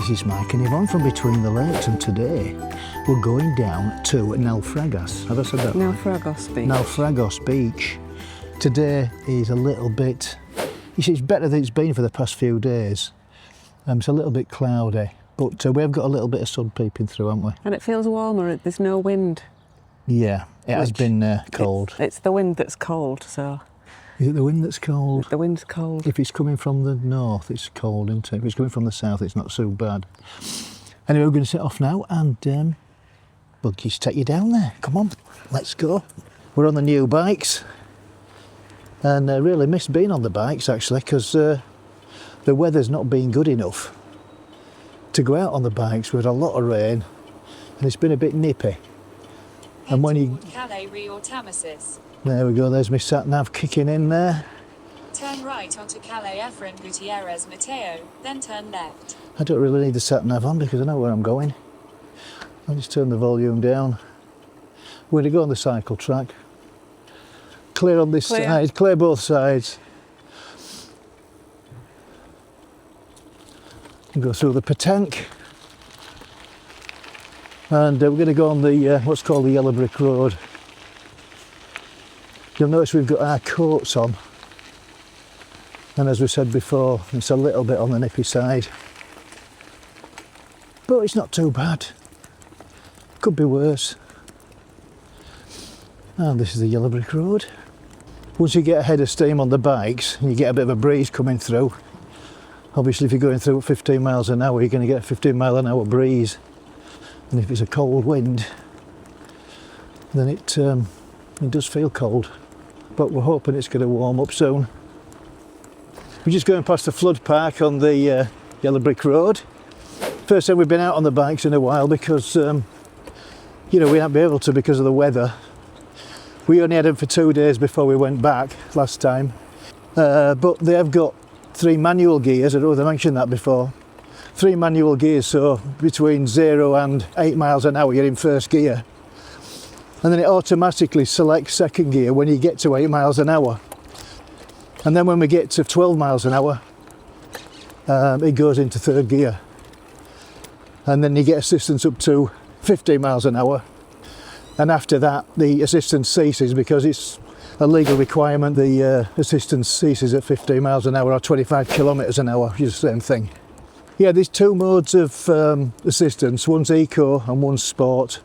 this is Mike and Yvonne from Between the Lakes, and today we're going down to Naufragos. Have I said that? Naufragos Beach. Naufragos Beach. Today is a little bit, you see, it's better than it's been for the past few days. It's a little bit cloudy, but we have got a little bit of sun peeping through, haven't we? And it feels warmer, there's no wind. Yeah, it has been cold. It's the wind that's cold, so... Is it the wind that's cold? The wind's cold. If it's coming from the north, it's cold, isn't it? If it's coming from the south, it's not so bad. Anyway, we're going to set off now and we'll just take you down there. Come on, let's go. We're on the new bikes and I really missed being on the bikes actually, because the weather's not been good enough to go out on the bikes with a lot of rain, and it's been a bit nippy. And when you... Calais Rio Tamasis. There we go, there's my sat-nav kicking in there. Turn right onto Calais Efren Gutierrez Mateo, then turn left. I don't really need the sat-nav on because I know where I'm going. I'll just turn the volume down. We're going to go on the cycle track. Clear on this side, clear both sides. And go through the Patank. And we're going to go on the what's called the Yellow Brick Road. You'll notice we've got our coats on, and as we said before, it's a little bit on the nippy side, but it's not too bad. Could be worse. And this is the Yellow Brick Road. Once you get a head of steam on the bikes and you get a bit of a breeze coming through, obviously if you're going through at 15 miles an hour, you're going to get a 15 mile an hour breeze, and if it's a cold wind, then it does feel cold. But we're hoping it's going to warm up soon. We're just going past the flood park on the Yellow Brick Road. First time we've been out on the bikes in a while because, you know, we haven't been able to because of the weather. We only had them for 2 days before we went back last time. But they have got 3 manual gears, I don't know if I mentioned that before. 3 manual gears, so between 0 and 8 miles an hour you're in first gear. And then it automatically selects second gear when you get to 8 miles an hour. And then when we get to 12 miles an hour, it goes into third gear. And then you get assistance up to 15 miles an hour. And after that, the assistance ceases because it's a legal requirement. The assistance ceases at 15 miles an hour or 25 kilometres an hour, which is the same thing. Yeah, there's 2 modes of assistance. One's eco and one's sport.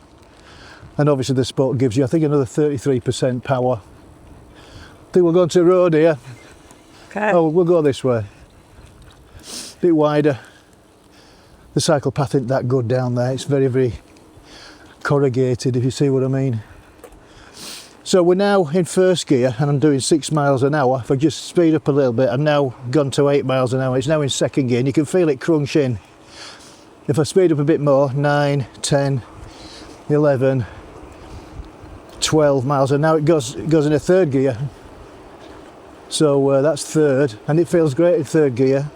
And obviously the sport gives you, I think, another 33% power. I think we'll go onto the road here. Okay. Oh, we'll go this way. A bit wider. The cycle path isn't that good down there. It's very, very corrugated, if you see what I mean. So we're now in first gear and I'm doing 6 miles an hour. If I just speed up a little bit, I've now gone to 8 miles an hour. It's now in second gear and you can feel it crunch in. If I speed up a bit more, 9, 10, 11, 12 miles, and now it goes into third gear. So that's third, and it feels great in third gear.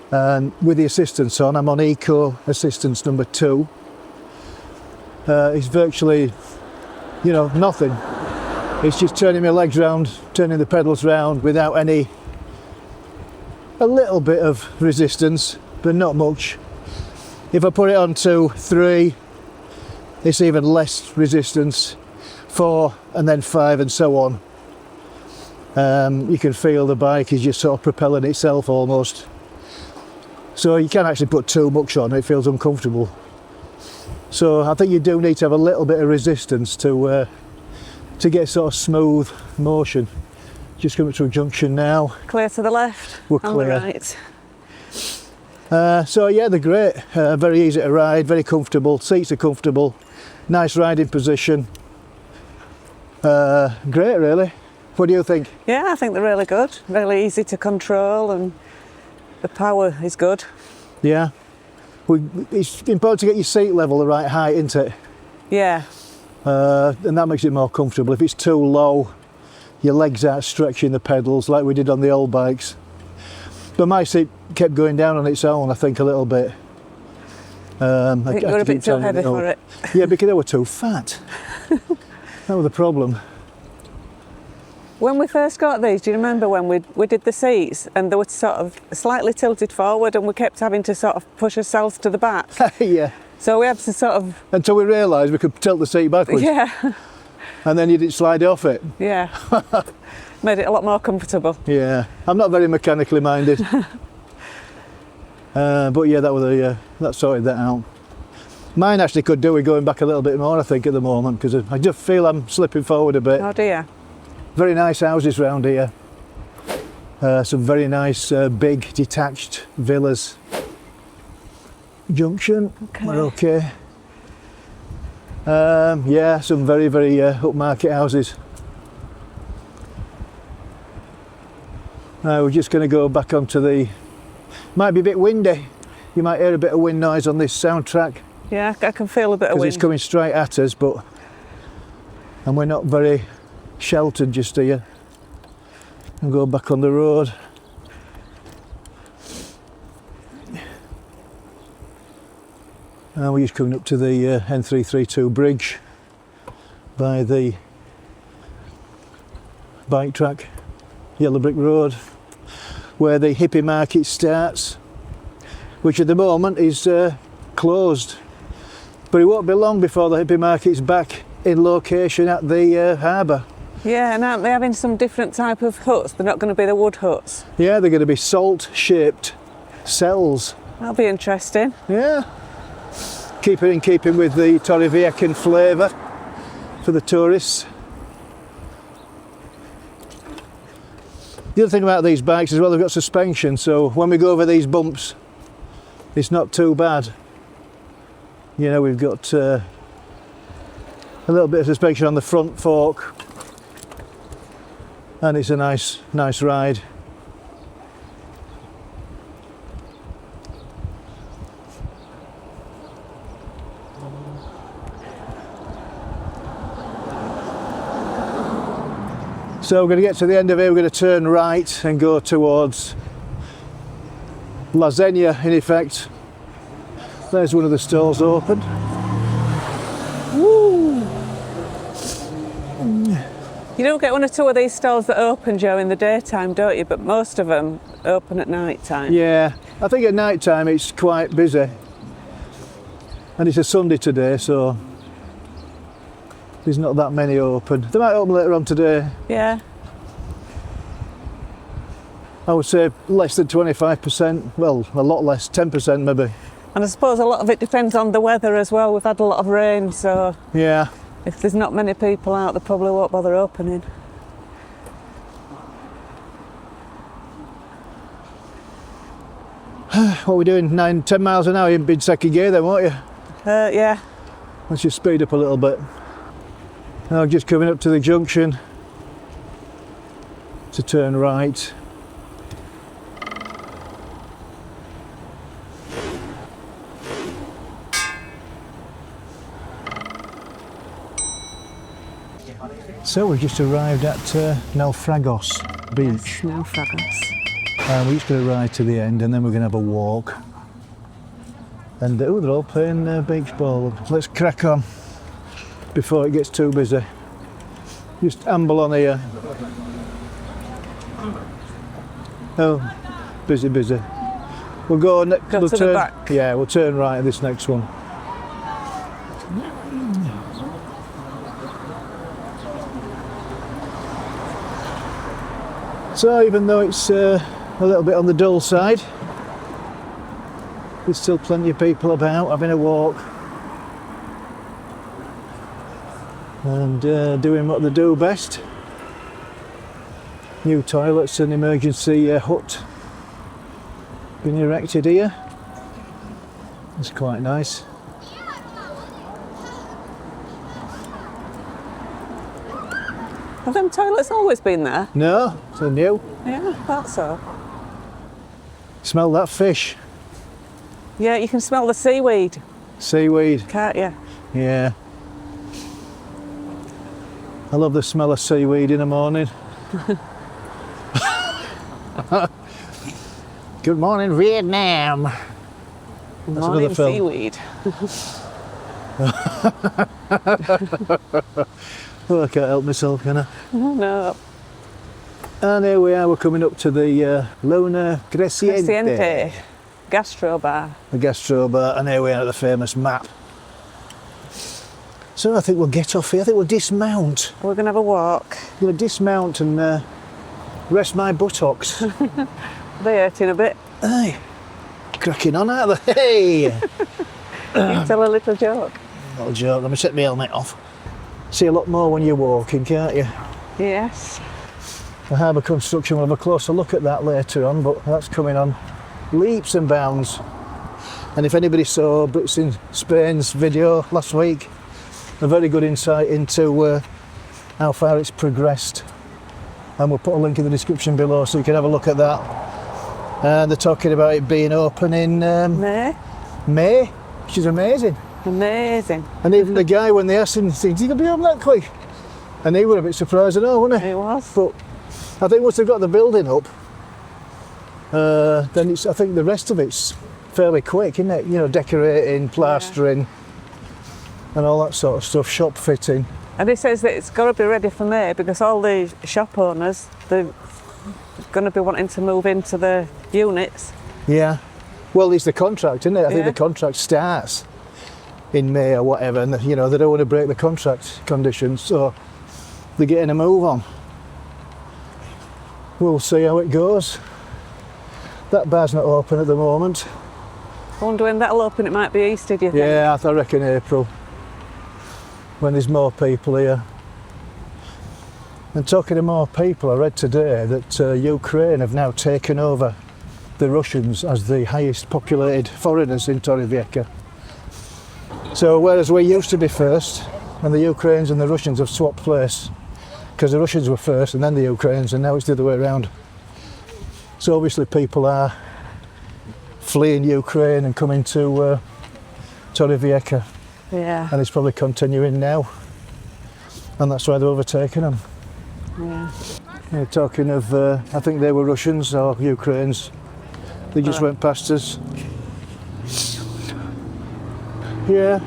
And with the assistance on, I'm on eco assistance number 2. It's virtually, you know, nothing. It's just turning my legs round, turning the pedals round without a little bit of resistance, but not much. If I put it on to 3, it's even less resistance. 4 and then 5 and so on. You can feel the bike is just sort of propelling itself almost. So you can't actually put too much on, it feels uncomfortable. So I think you do need to have a little bit of resistance to get sort of smooth motion. Just coming to a junction now. Clear to the left. We're clear. On the right. So yeah, they're great. Very easy to ride, very comfortable. Seats are comfortable. Nice riding position. Great, really. What do you think? Yeah, I think they're really good. Really easy to control and the power is good. Yeah. It's important to get your seat level the right height, isn't it? Yeah. And that makes it more comfortable. If it's too low, your legs aren't stretching the pedals like we did on the old bikes. But my seat kept going down on its own, I think, a little bit. I think you were a bit too heavy for it. Yeah, because they were too fat. That was the problem. When we first got these, do you remember when we did the seats and they were sort of slightly tilted forward and we kept having to sort of push ourselves to the back? Yeah. So we had to sort of... Until we realised we could tilt the seat backwards. Yeah. And then you didn't slide off it. Yeah. Made it a lot more comfortable. Yeah. I'm not very mechanically minded. But yeah, that sorted that out. Mine actually could do with going back a little bit more, I think, at the moment, because I just feel I'm slipping forward a bit. Oh dear. Very nice houses round here. Some very nice big detached villas. Junction, Okay. we're okay. Yeah, some very, very upmarket houses. We're just going to go back onto the... Might be a bit windy. You might hear a bit of wind noise on this soundtrack. Yeah, I can feel a bit of Because wind. it's coming straight at us, and we're not very sheltered just here. And go back on the road. And we're just coming up to the N332 bridge by the bike track, Yellow Brick Road, where the Hippie market starts, which at the moment is closed. But it won't be long before the Hippie market's back in location at the harbour. Yeah, and aren't they having some different type of huts? They're not going to be the wood huts. Yeah, they're going to be salt-shaped cells. That'll be interesting. Yeah. Keep it in keeping with the Torrevieja flavour for the tourists. The other thing about these bikes as well, they've got suspension, so when we go over these bumps, it's not too bad. You know, we've got a little bit of suspension on the front fork, and it's a nice ride. So we're going to get to the end of here, we're going to turn right and go towards Lasagna in effect. There's one of the stalls open. Woo! You don't get one or two of these stalls that open during the daytime, don't you? But most of them open at night time. Yeah, I think at night time it's quite busy. And it's a Sunday today, so there's not that many open. They might open later on today. Yeah. I would say less than 25%, well, a lot less, 10% maybe. And I suppose a lot of it depends on the weather as well. We've had a lot of rain, so Yeah. if there's not many people out, they probably won't bother opening. What are we doing? 9-10 miles an hour, you'd be in second gear then, won't you? Yeah. Let's just speed up a little bit. Now just coming up to the junction to turn right. So we've just arrived at Naufragos Beach. Naufragos. We're just going to ride to the end and then we're going to have a walk. And oh, they're all playing beach ball. Let's crack on before it gets too busy. Just amble on here. Oh, busy. We'll go. Go We'll to turn, the back. Yeah, we'll turn right at this next one. So even though it's a little bit on the dull side, there's still plenty of people about having a walk and doing what they do best. New toilets and emergency hut been erected here. It's quite nice. Have them toilets always been there? No, it's a new. Yeah, I thought so. Smell that fish. Yeah, you can smell the seaweed, Seaweed. can't you? Yeah. I love the smell of seaweed in the morning. Good morning, Vietnam. Good That's morning, another film. seaweed. Oh, I can't help myself, can I? Oh, no. And here we are, we're coming up to the Luna Creciente, Creciente Gastro Bar. the gastro bar, and here we are at the famous map. So I think we'll get off here, I think we'll dismount. We're going to have a walk. I'm going to dismount and rest my buttocks. They're hurting a bit. Hey, cracking on out of the hey! You tell a little joke. Little joke, let me take my helmet off. See a lot more when you're walking, can't you? Yes. The harbour construction, we'll have a closer look at that later on, but that's coming on leaps and bounds. And if anybody saw Brits in Spain's video last week, a very good insight into how far it's progressed. And we'll put a link in the description below so you can have a look at that. And they're talking about it being open in May, which is amazing. Amazing. And even the guy, when they asked him, "Is he going to be home that quick?" And he was a bit surprised and all, wasn't he? It was. But I think once they've got the building up, then I think the rest of it's fairly quick, isn't it? You know, decorating, plastering, and all that sort of stuff, shop fitting. And he says that it's got to be ready for May because all the shop owners, they're going to be wanting to move into the units. Yeah. Well, it's the contract, isn't it? I think Yeah. the contract starts in May or whatever, and you know they don't want to break the contract conditions, so they're getting a move on. We'll see how it goes. That bar's not open at the moment. I wonder when that'll open. It might be Easter, do you think? Yeah, I reckon April, when there's more people here. And talking to more people, I read today that Ukraine have now taken over the Russians as the highest populated foreigners in Torrevieja. So whereas we used to be first, and the Ukrainians and the Russians have swapped place, because the Russians were first and then the Ukrainians, and now it's the other way around. So obviously people are fleeing Ukraine and coming to Torrevieja, Yeah. and it's probably continuing now, and that's why they're overtaking them. Yeah. Yeah, talking of, I think they were Russians or Ukrainians, they just went past us. Yeah,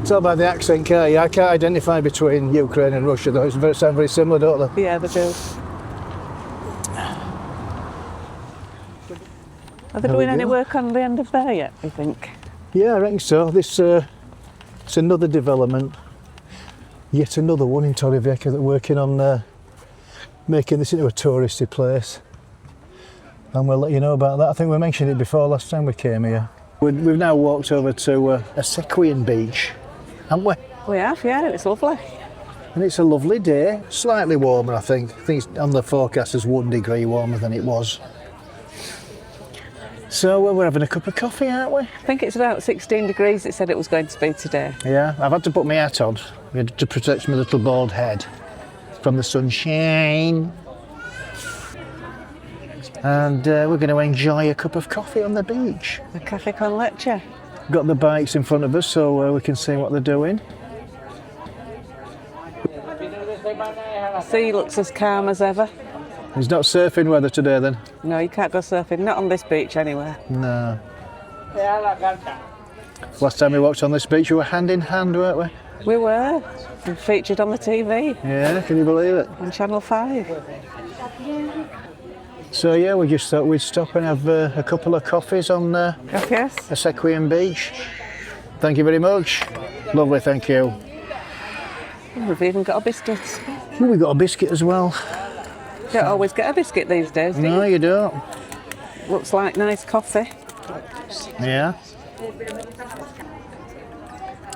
it's all about the accent, can't you? I can't identify between Ukraine and Russia though, they sound very similar, don't they? Yeah, they do. Are they There we doing any go. work on the end of there yet, you think? Yeah, I reckon so. This it's another development, yet another one in Torrevieja that are working on making this into a touristy place. And we'll let you know about that. I think we mentioned it before last time we came here. We've now walked over to Acequion Beach, haven't we? We have, yeah, it's lovely. And it's a lovely day, slightly warmer I think. I think it's on the forecast as 1 degree warmer than it was. So we're having a cup of coffee, aren't we? I think it's about 16 degrees it said it was going to be today. Yeah, I've had to put my hat on to protect my little bald head from the sunshine. And we're going to enjoy a cup of coffee on the beach. A cafe con leche. Got the bikes in front of us so we can see what they're doing. The sea looks as calm as ever. It's not surfing weather today then? No, you can't go surfing, not on this beach anywhere. No. Last time we walked on this beach we were hand in hand, weren't we? We were. We featured on the TV Yeah, can you believe it? on Channel 5. So yeah, we just thought we'd stop and have a couple of coffees on Yes. Acequion Beach. Thank you very much. Lovely, thank you. We've even got a biscuit. Oh, we got a biscuit as well. Don't always get a biscuit these days, do you? No, you don't. Looks like nice coffee. Yeah.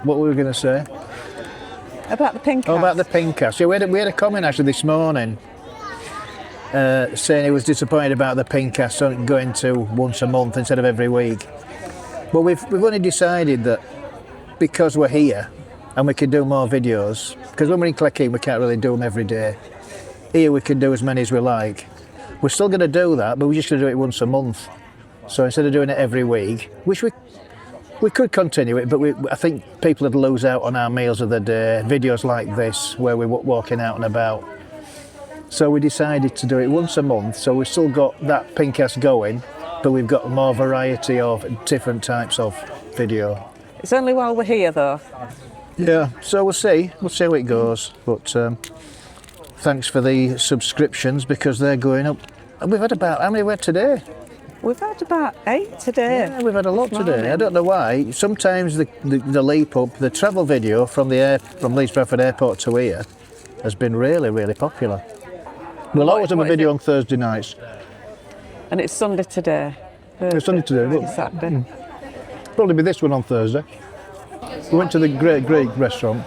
What were we going to say? About the pink Oh, about the house. pink house. Yeah, we had a comment actually this morning saying he was disappointed about the pink house going to once a month instead of every week. But we've only decided that because we're here and we can do more videos, because when we're in Clecking we can't really do them every day. Here we can do as many as we like. We're still going to do that, but we're just going to do it once a month. So instead of doing it every week, which we could continue it, but I think people would lose out on our meals of the day, videos like this where we're walking out and about. So we decided to do it once a month, so we've still got that pink house going, but we've got more variety of different types of video. It's only while we're here though. Yeah, so we'll see how it goes, but thanks for the subscriptions because they're going up. And we've had about, how many we had today? We've had about 8 today. Yeah, we've had a lot today. I don't know why. Sometimes the leap up, the travel video from Leeds Bradford Airport to here has been really, really popular. We'll always have a video on Thursday nights. And it's Sunday today. It's Sunday today, look. Saturday. Probably be this one on Thursday. We went to the Great Greek restaurant.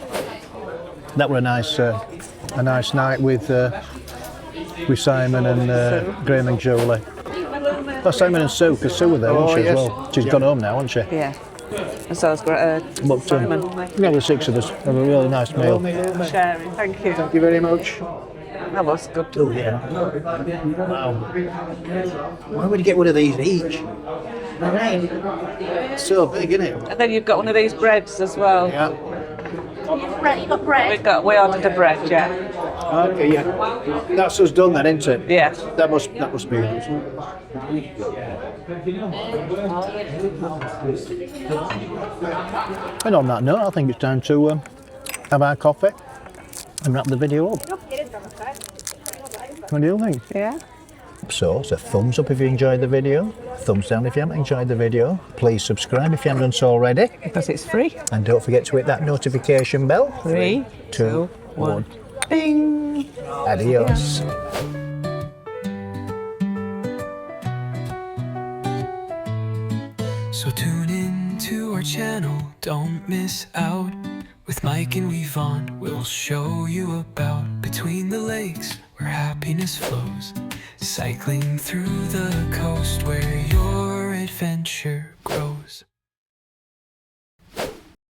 That were a nice night with Simon and Graham and Jolie. Oh, Simon and Sue, because Sue were there, wasn't she, as well? She's gone home now, hasn't she? Yeah. And so it's great. Simon. Yeah, the 6 of us. Had a really nice meal. Sharing, thank you. Thank you very much. That was good. Oh, yeah. Wow. Why would you get one of these each? So big, isn't it? And then you've got one of these breads as well. Yeah. You got bread? We ordered a bread, yeah. Okay, yeah. That's us done then, isn't it? Yeah. That must be it. And on that note, I think it's time to have our coffee and wrap the video up. What do you think? Yeah. So, it's a thumbs up if you enjoyed the video, thumbs down if you haven't enjoyed the video. Please subscribe if you haven't done so already. Because it's free. And don't forget to hit that notification bell. 3, 2, 1. Bing! Adios. So tune in to our channel, don't miss out. With Mike and Yvonne, we'll show you about between the lakes where happiness flows. Cycling through the coast where your adventure grows.